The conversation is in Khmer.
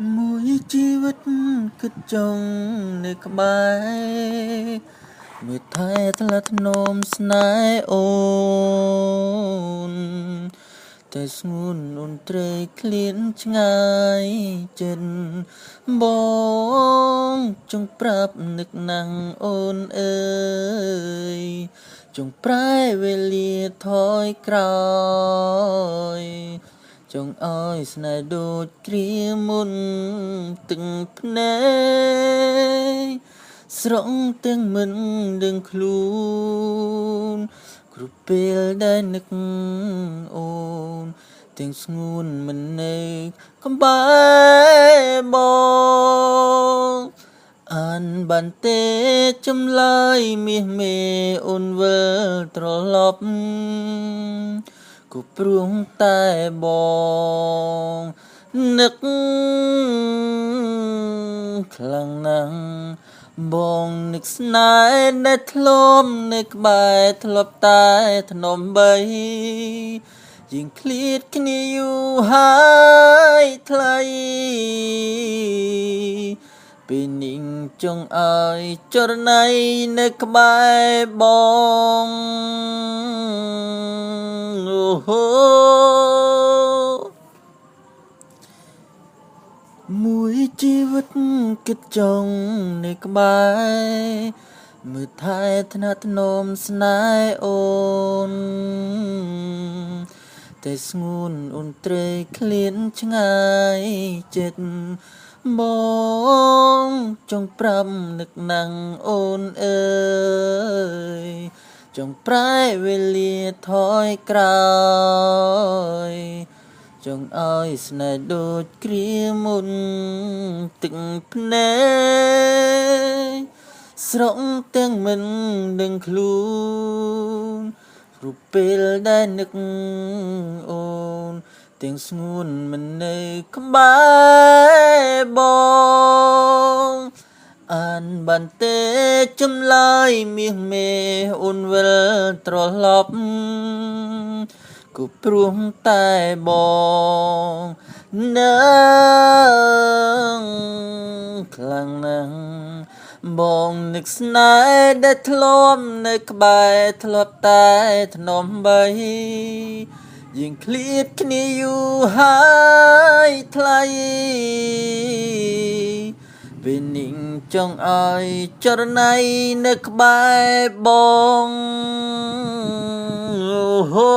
មួយជីវិតគិតចង់នៅក្បែរមើលថែថ្លៃថ្នមស្នេហ៍អូនតែស្ងួនអូនត្រីឃ្លានឆ្ងាយចិត្តបងចង់ប្រាប់នឹកណាំងអូនអើយចង់ប្រែវេលាថយក្រោយចង់ឲ្យស្នេហ៍ដូចគ្រាមុនទឹកភ្នែកស្រង់ទាំងមិនដឹងខ្លួនគ្រប់ពេលដែលនឹកអូនទាំងស្ងួនមិននៅកំបែបងអានបានទេចម្លើយមាសមេអូនវិលត្រឡប់ក៏ព្រោះតែបងនឹកខ្លាំងណាស់បងនឹកស្នេហ៍ដែលធ្លាប់នៅក្បែរធ្លាប់តែធ្នមបីยิ่งឃ្លាតគ្នាយូរហើយថ្លៃពេលនេះចង់ឲ្យចរណៃនៅក្បែរបងអូហូមួយជីវិតគិតចង់នៅក្បែរមើលថែថ្នាក់ថ្នមស្នេហ៍អូនតែស្ងួនអូនត្រីឃ្លានឆ្ងាយចិត្តបងចង់ប្រាប់នឹកណាំងអូនអើយចង់ប្រែវេលាថយក្រោយចង់ឲ្យស្នេហ៍ដូចគ្រាមុនទឹកភ្នែកស្រង់ទាំងមិនដឹងខ្លួនរូបពេលដែលនឹកអូនទាំងស្ងួនមិននៅក្បែរបងអានបានទេចម្លើយមាសមេអូនវិលត្រឡប់ក៏ព្រោះតែបងនឹងខ្លាំងណាស់បងនឹកស្នេហ៍ដែលធ្លាប់នៅក្បែរធ្លាប់តែធ្នមបីยิ่งឃ្លាតគ្នាយូរហើយថ្លៃពេលនេះចង់ឲ្យចរណៃនៅក្បែរបងអូហូ